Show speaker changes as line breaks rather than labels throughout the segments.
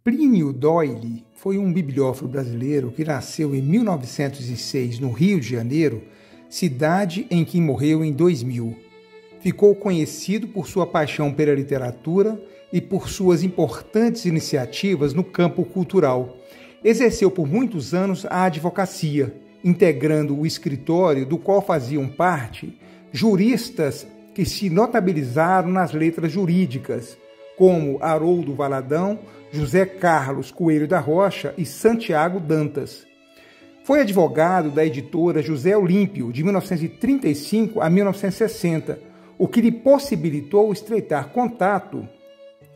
Plínio Doyle foi um bibliófilo brasileiro que nasceu em 1906 no Rio de Janeiro, cidade em que morreu em 2000. Ficou conhecido por sua paixão pela literatura e por suas importantes iniciativas no campo cultural. Exerceu por muitos anos a advocacia, integrando o escritório do qual faziam parte juristas que se notabilizaram nas letras jurídicas, como Haroldo Valadão, José Carlos Coelho da Rocha e Santiago Dantas. Foi advogado da editora José Olímpio, de 1935 a 1960, o que lhe possibilitou estreitar contato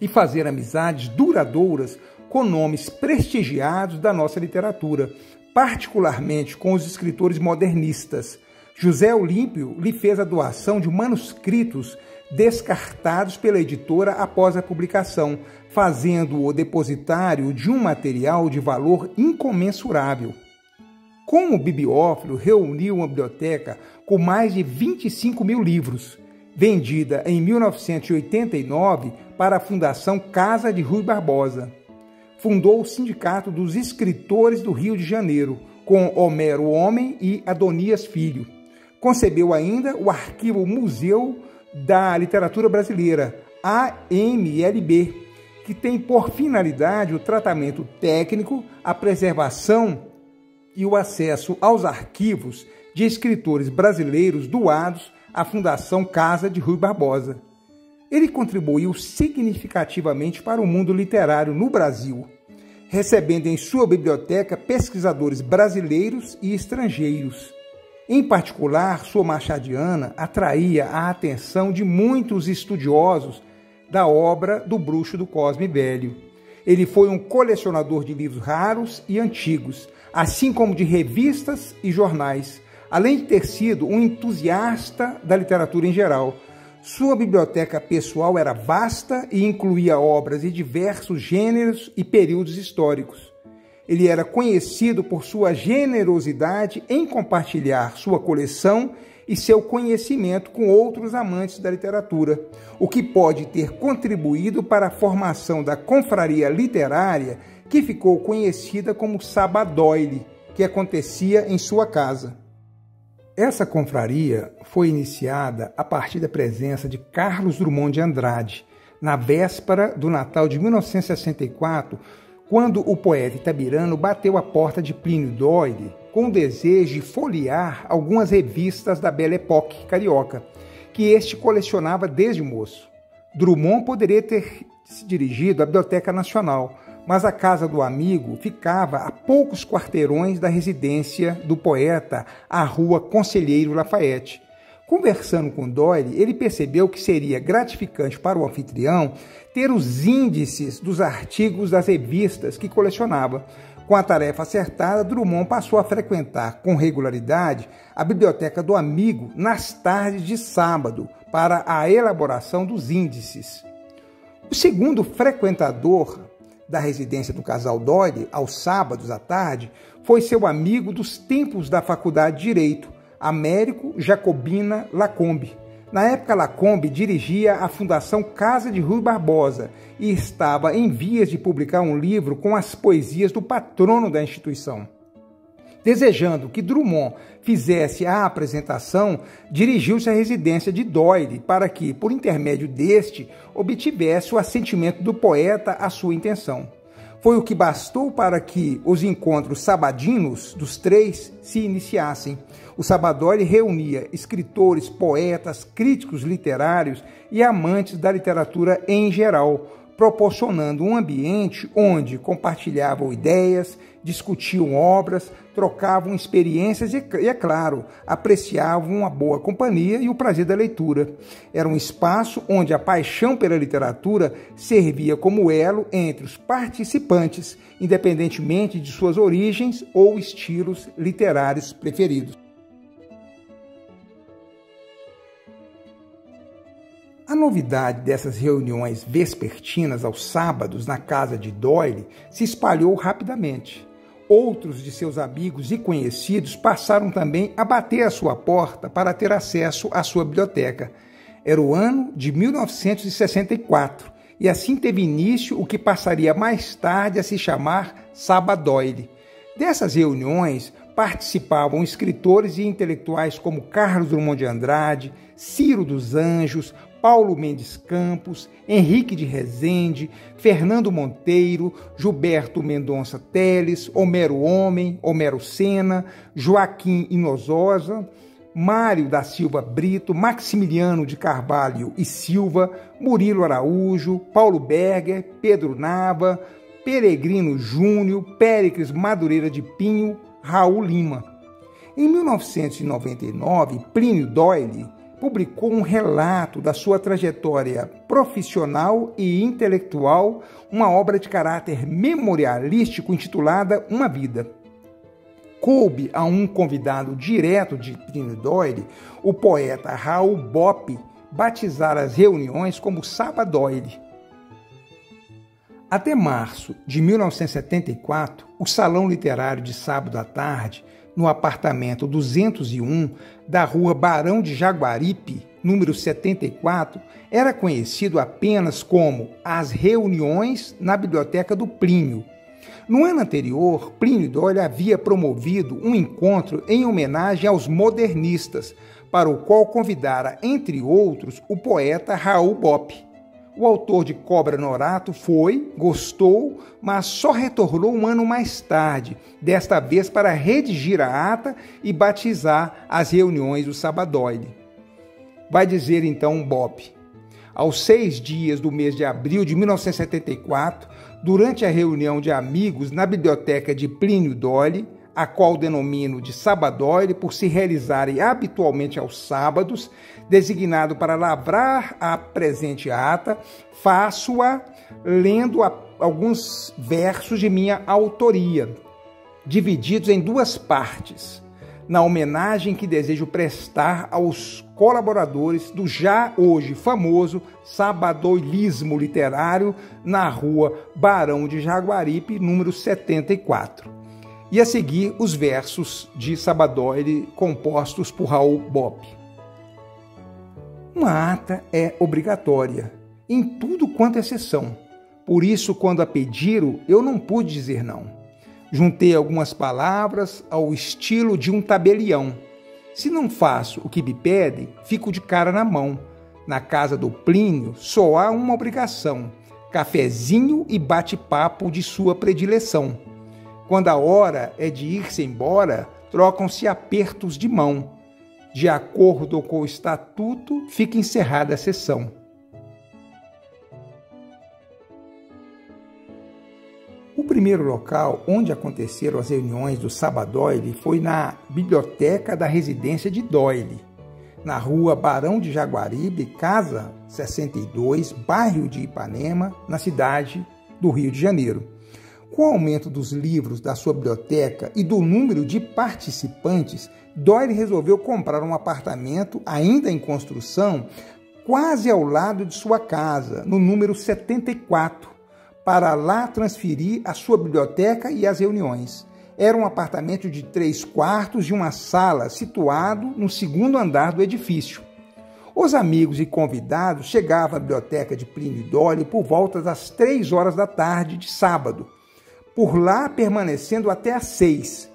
e fazer amizades duradouras com nomes prestigiados da nossa literatura, particularmente com os escritores modernistas. José Olímpio lhe fez a doação de manuscritos descartados pela editora após a publicação, fazendo-o depositário de um material de valor incomensurável. Como bibliófilo, reuniu uma biblioteca com mais de 25 mil livros, vendida em 1989 para a Fundação Casa de Rui Barbosa. Fundou o Sindicato dos Escritores do Rio de Janeiro, com Homero Homem e Adonias Filho. Concebeu ainda o Arquivo Museu da Literatura Brasileira, AMLB, que tem por finalidade o tratamento técnico, a preservação e o acesso aos arquivos de escritores brasileiros doados à Fundação Casa de Rui Barbosa. Ele contribuiu significativamente para o mundo literário no Brasil, recebendo em sua biblioteca pesquisadores brasileiros e estrangeiros. Em particular, sua Machadiana atraía a atenção de muitos estudiosos da obra do Bruxo do Cosme Velho. Ele foi um colecionador de livros raros e antigos, assim como de revistas e jornais, além de ter sido um entusiasta da literatura em geral. Sua biblioteca pessoal era vasta e incluía obras de diversos gêneros e períodos históricos. Ele era conhecido por sua generosidade em compartilhar sua coleção e seu conhecimento com outros amantes da literatura, o que pode ter contribuído para a formação da confraria literária que ficou conhecida como Sabadoile, que acontecia em sua casa. Essa confraria foi iniciada a partir da presença de Carlos Drummond de Andrade, na véspera do Natal de 1964, quando o poeta itabirano bateu a porta de Plínio Doyle com o desejo de folhear algumas revistas da Belle Époque carioca, que este colecionava desde moço. Drummond poderia ter se dirigido à Biblioteca Nacional, mas a casa do amigo ficava a poucos quarteirões da residência do poeta, a Rua Conselheiro Lafayette. Conversando com Doyle, ele percebeu que seria gratificante para o anfitrião ter os índices dos artigos das revistas que colecionava. Com a tarefa acertada, Drummond passou a frequentar com regularidade a biblioteca do amigo nas tardes de sábado para a elaboração dos índices. O segundo frequentador da residência do casal Doyle, aos sábados à tarde, foi seu amigo dos tempos da Faculdade de Direito, Américo Jacobina Lacombe. Na época, Lacombe dirigia a Fundação Casa de Rui Barbosa e estava em vias de publicar um livro com as poesias do patrono da instituição. Desejando que Drummond fizesse a apresentação, dirigiu-se à residência de Doyle para que, por intermédio deste, obtivesse o assentimento do poeta à sua intenção. Foi o que bastou para que os encontros sabadinos dos três se iniciassem. O Sabadoile reunia escritores, poetas, críticos literários e amantes da literatura em geral, proporcionando um ambiente onde compartilhavam ideias, discutiam obras, trocavam experiências e, é claro, apreciavam uma boa companhia e o prazer da leitura. Era um espaço onde a paixão pela literatura servia como elo entre os participantes, independentemente de suas origens ou estilos literários preferidos. A novidade dessas reuniões vespertinas aos sábados na casa de Doyle se espalhou rapidamente. Outros de seus amigos e conhecidos passaram também a bater à sua porta para ter acesso à sua biblioteca. Era o ano de 1964 e assim teve início o que passaria mais tarde a se chamar Sabadoile. Dessas reuniões participavam escritores e intelectuais como Carlos Drummond de Andrade, Ciro dos Anjos, Paulo Mendes Campos, Henrique de Rezende, Fernando Monteiro, Gilberto Mendonça Teles, Homero Homem, Homero Sena, Joaquim Inozosa, Mário da Silva Brito, Maximiliano de Carvalho e Silva, Murilo Araújo, Paulo Berger, Pedro Nava, Peregrino Júnior, Péricles Madureira de Pinho, Raul Lima. Em 1999, Plínio Doyle publicou um relato da sua trajetória profissional e intelectual, uma obra de caráter memorialístico intitulada Uma Vida. Coube a um convidado direto de Plínio Doyle, o poeta Raul Bopp, batizar as reuniões como Sabadoile. Até março de 1974, o Salão Literário de Sábado à Tarde, no apartamento 201 da rua Barão de Jaguaripe, número 74, era conhecido apenas como As Reuniões na Biblioteca do Plínio. No ano anterior, Plínio Doyle havia promovido um encontro em homenagem aos modernistas, para o qual convidara, entre outros, o poeta Raul Bopp. O autor de Cobra Norato gostou, mas só retornou um ano mais tarde, desta vez para redigir a ata e batizar as reuniões do Sabadoile. Vai dizer então Bopp: aos 6 dias do mês de abril de 1974, durante a reunião de amigos na biblioteca de Plínio Doyle, a qual denomino de Sabadoile por se realizarem habitualmente aos sábados, designado para lavrar a presente ata, faço-a lendo alguns versos de minha autoria, divididos em 2 partes, na homenagem que desejo prestar aos colaboradores do já hoje famoso sabadoilismo literário na rua Barão de Jaguaripe, número 74. E a seguir os versos de Sabadoile compostos por Raul Bopp. Uma ata é obrigatória, em tudo quanto é exceção. Por isso, quando a pediram, eu não pude dizer não. Juntei algumas palavras ao estilo de um tabelião. Se não faço o que me pedem, fico de cara na mão. Na casa do Plínio só há uma obrigação: cafezinho e bate-papo de sua predileção. Quando a hora é de ir-se embora, trocam-se apertos de mão. De acordo com o estatuto, fica encerrada a sessão. O primeiro local onde aconteceram as reuniões do Sabadoile foi na biblioteca da residência de Doyle, na rua Barão de Jaguaribe, casa 62, bairro de Ipanema, na cidade do Rio de Janeiro. Com o aumento dos livros da sua biblioteca e do número de participantes, Doyle resolveu comprar um apartamento ainda em construção, quase ao lado de sua casa, no número 74, para lá transferir a sua biblioteca e as reuniões. Era um apartamento de 3 quartos e uma sala situado no 2º andar do edifício. Os amigos e convidados chegavam à biblioteca de Plínio Doyle por volta das 3 horas da tarde de sábado, por lá permanecendo até às 6.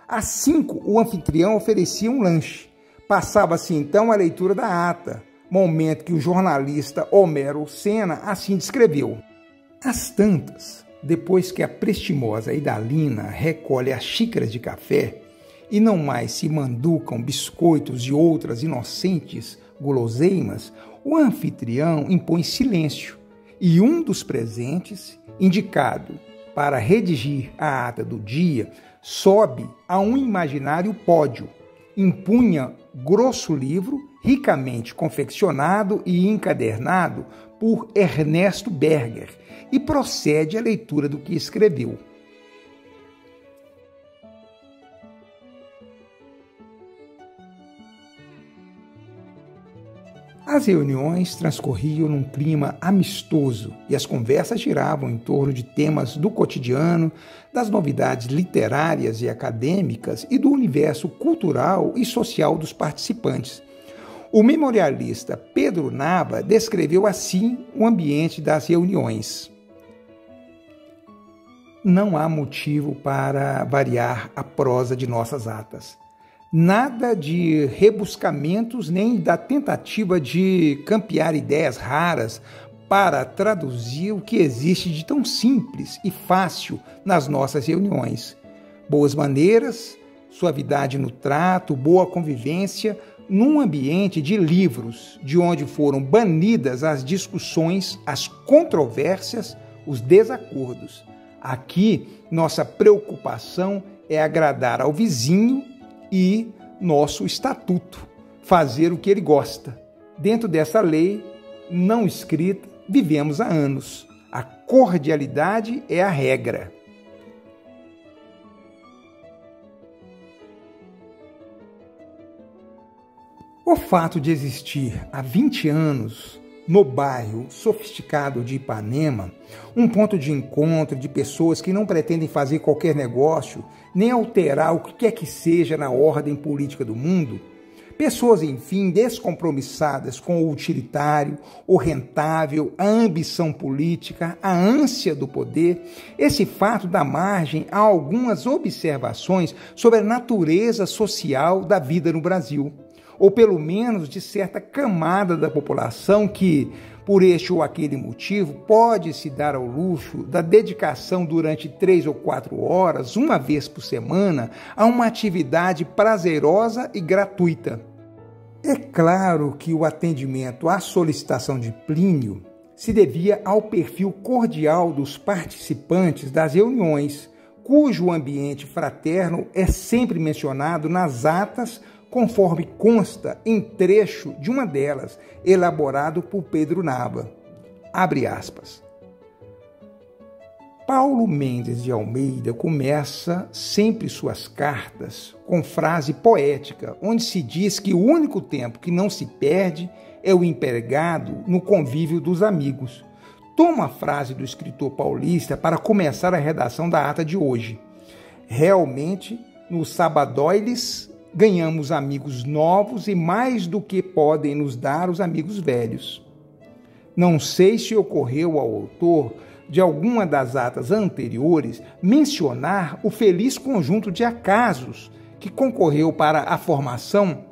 Às 5, o anfitrião oferecia um lanche. Passava-se então a leitura da ata, momento que o jornalista Homero Sena assim descreveu. Às tantas, depois que a prestimosa Idalina recolhe as xícaras de café e não mais se manducam biscoitos e outras inocentes guloseimas, o anfitrião impõe silêncio e um dos presentes, indicado para redigir a ata do dia, sobe a um imaginário pódio, empunha grosso livro, ricamente confeccionado e encadernado por Ernesto Berger, e procede à leitura do que escreveu. As reuniões transcorriam num clima amistoso e as conversas giravam em torno de temas do cotidiano, das novidades literárias e acadêmicas e do universo cultural e social dos participantes. O memorialista Pedro Nava descreveu assim o ambiente das reuniões. Não há motivo para variar a prosa de nossas atas. Nada de rebuscamentos nem da tentativa de campear ideias raras para traduzir o que existe de tão simples e fácil nas nossas reuniões. Boas maneiras, suavidade no trato, boa convivência, num ambiente de livros, de onde foram banidas as discussões, as controvérsias, os desacordos. Aqui, nossa preocupação é agradar ao vizinho e nosso estatuto, fazer o que ele gosta. Dentro dessa lei não escrita, vivemos há anos. A cordialidade é a regra. O fato de existir há 20 anos no bairro sofisticado de Ipanema, um ponto de encontro de pessoas que não pretendem fazer qualquer negócio, nem alterar o que quer que seja na ordem política do mundo, pessoas, enfim, descompromissadas com o utilitário, o rentável, a ambição política, a ânsia do poder, esse fato dá margem a algumas observações sobre a natureza social da vida no Brasil, ou pelo menos de certa camada da população que, por este ou aquele motivo, pode se dar ao luxo da dedicação durante 3 ou 4 horas, uma vez por semana, a uma atividade prazerosa e gratuita. É claro que o atendimento à solicitação de Plínio se devia ao perfil cordial dos participantes das reuniões, cujo ambiente fraterno é sempre mencionado nas atas, conforme consta em trecho de uma delas, elaborado por Pedro Nava. Abre aspas. Paulo Mendes de Almeida começa sempre suas cartas com frase poética, onde se diz que o único tempo que não se perde é o empregado no convívio dos amigos. Toma a frase do escritor paulista para começar a redação da ata de hoje. Realmente, nos sabadóiles, ganhamos amigos novos e mais do que podem nos dar os amigos velhos. Não sei se ocorreu ao autor de alguma das atas anteriores mencionar o feliz conjunto de acasos que concorreu para a formação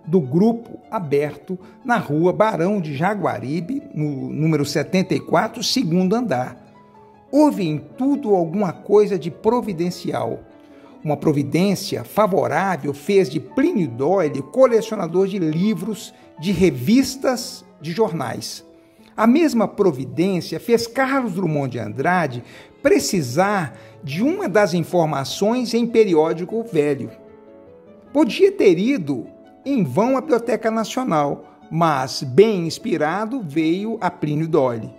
do grupo aberto na rua Barão de Jaguaribe, no número 74, segundo andar. Houve em tudo alguma coisa de providencial. Uma providência favorável fez de Plínio Doyle colecionador de livros, de revistas, de jornais. A mesma providência fez Carlos Drummond de Andrade precisar de uma das informações em periódico velho. Podia ter ido em vão à Biblioteca Nacional, mas, bem inspirado, veio a Plínio Doyle.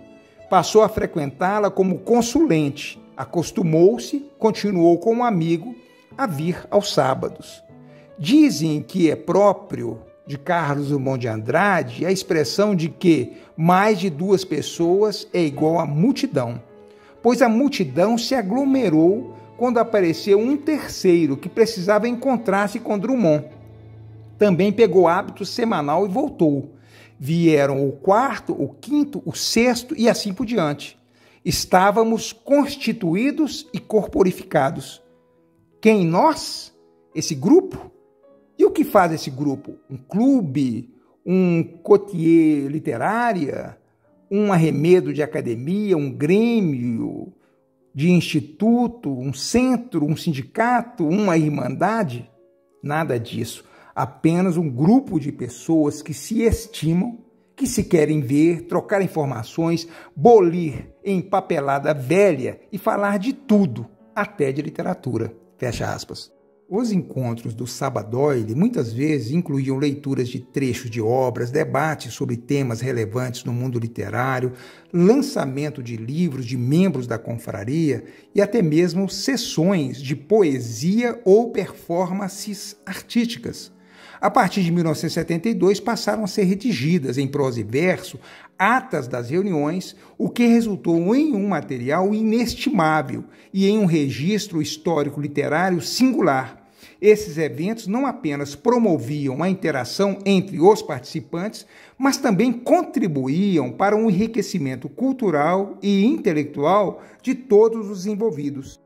Passou a frequentá-la como consulente, acostumou-se, continuou como amigo, a vir aos sábados. Dizem que é próprio de Carlos Drummond de Andrade a expressão de que mais de 2 pessoas é igual a multidão, pois a multidão se aglomerou quando apareceu um terceiro que precisava encontrar-se com Drummond. Também pegou hábito semanal e voltou. Vieram o 4º, o 5º, o 6º e assim por diante. Estávamos constituídos e corporificados. Quem nós? Esse grupo? E o que faz esse grupo? Um clube? Um cotier literária? Um arremedo de academia? Um grêmio de instituto? Um centro? Um sindicato? Uma irmandade? Nada disso. Apenas um grupo de pessoas que se estimam, que se querem ver, trocar informações, bolir em papelada velha e falar de tudo, até de literatura. Fecha aspas. Os encontros do Sabadóile muitas vezes incluíam leituras de trechos de obras, debates sobre temas relevantes no mundo literário, lançamento de livros de membros da confraria e até mesmo sessões de poesia ou performances artísticas. A partir de 1972, passaram a ser redigidas em prosa e verso atas das reuniões, o que resultou em um material inestimável e em um registro histórico-literário singular, Esses eventos não apenas promoviam a interação entre os participantes, mas também contribuíam para um enriquecimento cultural e intelectual de todos os envolvidos.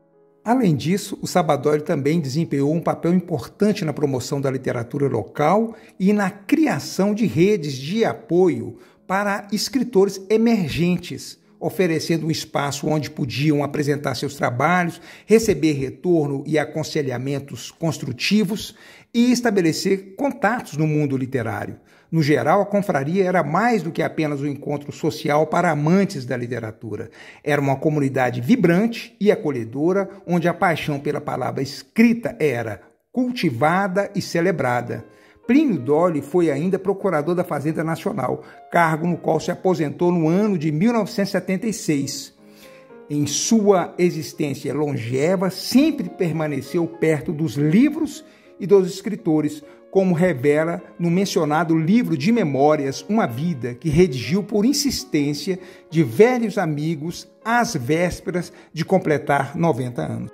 Além disso, o Sabadorio também desempenhou um papel importante na promoção da literatura local e na criação de redes de apoio para escritores emergentes, oferecendo um espaço onde podiam apresentar seus trabalhos, receber retorno e aconselhamentos construtivos e estabelecer contatos no mundo literário. No geral, a confraria era mais do que apenas um encontro social para amantes da literatura. Era uma comunidade vibrante e acolhedora, onde a paixão pela palavra escrita era cultivada e celebrada. Plínio Dolly foi ainda procurador da Fazenda Nacional, cargo no qual se aposentou no ano de 1976. Em sua existência longeva, sempre permaneceu perto dos livros e dos escritores, como revela no mencionado livro de memórias Uma Vida, que redigiu por insistência de velhos amigos às vésperas de completar 90 anos.